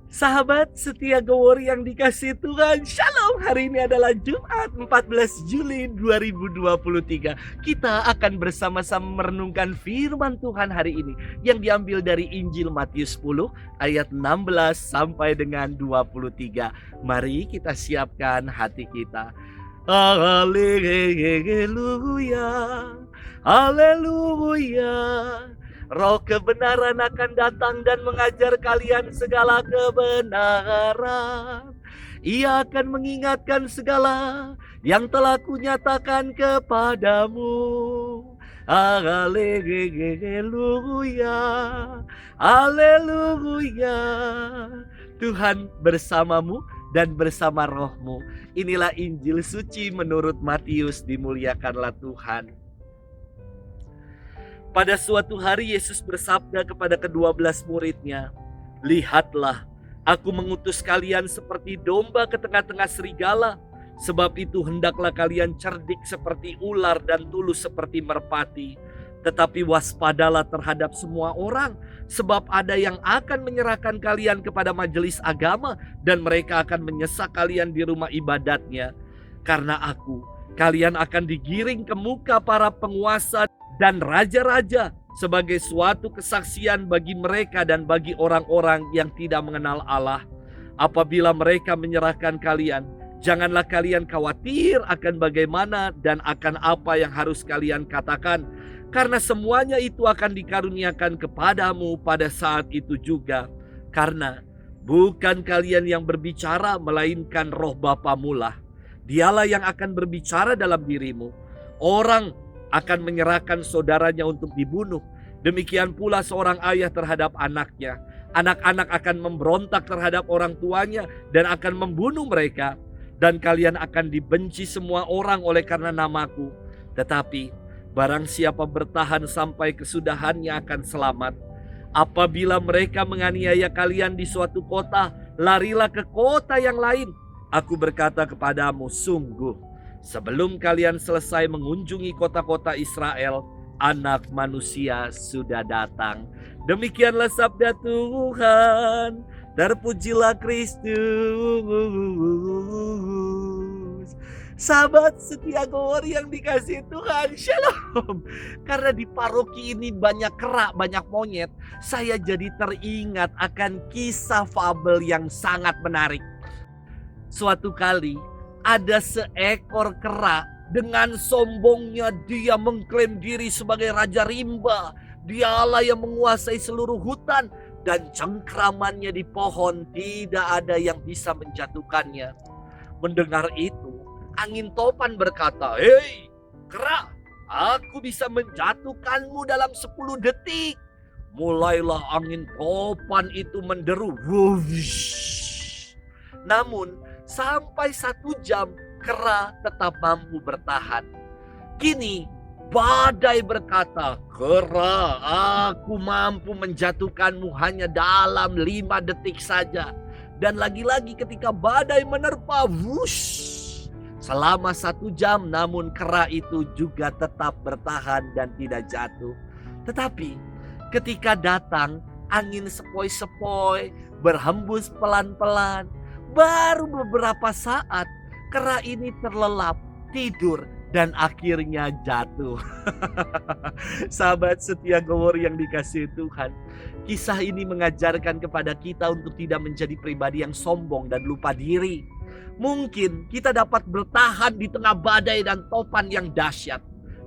Sahabat setia Gowor yang dikasih Tuhan, Shalom. Hari ini adalah Jumat 14 Juli 2023. Kita akan bersama-sama merenungkan firman Tuhan hari ini yang diambil dari Injil Matius 10 ayat 16 sampai dengan 23. Mari kita siapkan hati kita. Haleluya, haleluya. Roh kebenaran akan datang dan mengajar kalian segala kebenaran. Ia akan mengingatkan segala yang telah kunyatakan kepadamu. Haleluya, haleluya. Tuhan bersamamu dan bersama rohmu. Inilah Injil suci menurut Matius, dimuliakanlah Tuhan. Pada suatu hari Yesus bersabda kepada ke-12 muridnya, "Lihatlah, aku mengutus kalian seperti domba ke tengah-tengah serigala. Sebab itu hendaklah kalian cerdik seperti ular dan tulus seperti merpati. Tetapi waspadalah terhadap semua orang, sebab ada yang akan menyerahkan kalian kepada majelis agama dan mereka akan menyesak kalian di rumah ibadatnya. Karena aku, kalian akan digiring ke muka para penguasa dan raja-raja sebagai suatu kesaksian bagi mereka dan bagi orang-orang yang tidak mengenal Allah. Apabila mereka menyerahkan kalian, janganlah kalian khawatir akan bagaimana dan akan apa yang harus kalian katakan, karena semuanya itu akan dikaruniakan kepadamu pada saat itu juga. Karena bukan kalian yang berbicara, melainkan Roh Bapamu lah. Dialah yang akan berbicara dalam dirimu. Orang akan menyerahkan saudaranya untuk dibunuh. Demikian pula seorang ayah terhadap anaknya. Anak-anak akan memberontak terhadap orang tuanya dan akan membunuh mereka. Dan kalian akan dibenci semua orang oleh karena namaku. Tetapi barang siapa bertahan sampai kesudahannya akan selamat. Apabila mereka menganiaya kalian di suatu kota, larilah ke kota yang lain. Aku berkata kepadamu, sungguh, sebelum kalian selesai mengunjungi kota-kota Israel, Anak Manusia sudah datang." Demikianlah sabda Tuhan. Terpujilah Kristus. Sahabat setia Gowor yang dikasih Tuhan, Shalom. Karena di paroki ini banyak kera, banyak monyet, saya jadi teringat akan kisah fabel yang sangat menarik. Suatu kali ada seekor kera, dengan sombongnya dia mengklaim diri sebagai Raja Rimba. Dialah yang menguasai seluruh hutan dan cengkramannya di pohon tidak ada yang bisa menjatuhkannya. Mendengar itu, angin topan berkata, "Hei kera, aku bisa menjatuhkanmu dalam 10 detik." Mulailah angin topan itu menderu. Wush. Namun sampai 1 jam kera tetap mampu bertahan. Kini badai berkata, "Kera, aku mampu menjatuhkanmu hanya dalam 5 detik saja." Dan lagi-lagi ketika badai menerpa, wush, selama 1 jam, namun kera itu juga tetap bertahan dan tidak jatuh. Tetapi ketika datang angin sepoi-sepoi, berhembus pelan-pelan, baru beberapa saat kera ini terlelap, tidur, dan akhirnya jatuh. Sahabat setia Gowor yang dikasihi Tuhan, kisah ini mengajarkan kepada kita untuk tidak menjadi pribadi yang sombong dan lupa diri. Mungkin kita dapat bertahan di tengah badai dan topan yang dahsyat,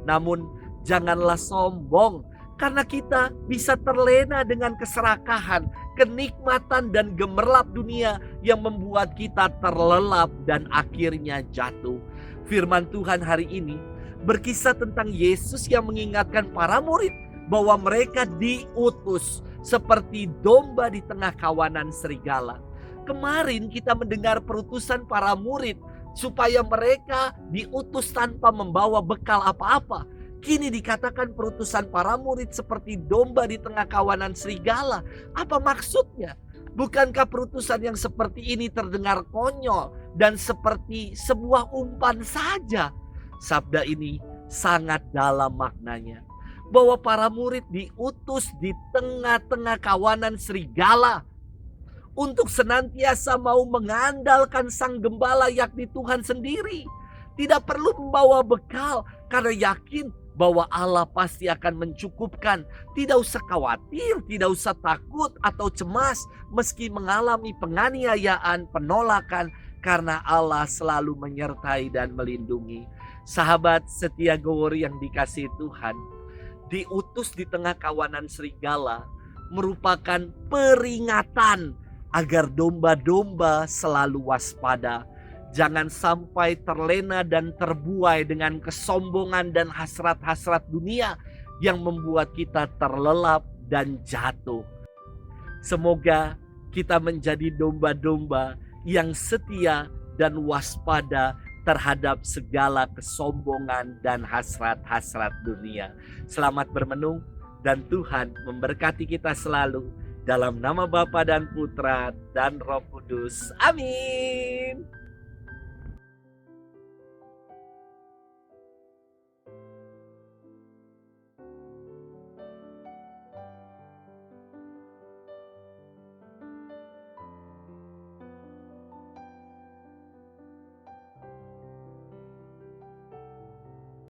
namun janganlah sombong, karena kita bisa terlena dengan keserakahan, kenikmatan dan gemerlap dunia yang membuat kita terlelap dan akhirnya jatuh. Firman Tuhan hari ini berkisah tentang Yesus yang mengingatkan para murid bahwa mereka diutus seperti domba di tengah kawanan serigala. Kemarin kita mendengar perutusan para murid supaya mereka diutus tanpa membawa bekal apa-apa. Kini dikatakan perutusan para murid seperti domba di tengah kawanan serigala. Apa maksudnya? Bukankah perutusan yang seperti ini terdengar konyol dan seperti sebuah umpan saja? Sabda ini sangat dalam maknanya. Bahwa para murid diutus di tengah-tengah kawanan serigala untuk senantiasa mau mengandalkan Sang Gembala yakni Tuhan sendiri. Tidak perlu membawa bekal karena yakin bahwa Allah pasti akan mencukupkan. Tidak usah khawatir, tidak usah takut atau cemas meski mengalami penganiayaan, penolakan, karena Allah selalu menyertai dan melindungi. Sahabat setia Gowori yang dikasihi Tuhan, diutus di tengah kawanan serigala merupakan peringatan agar domba-domba selalu waspada. Jangan sampai terlena dan terbuai dengan kesombongan dan hasrat-hasrat dunia yang membuat kita terlelap dan jatuh. Semoga kita menjadi domba-domba yang setia dan waspada terhadap segala kesombongan dan hasrat-hasrat dunia. Selamat bermenung dan Tuhan memberkati kita selalu. Dalam nama Bapa dan Putra dan Roh Kudus. Amin.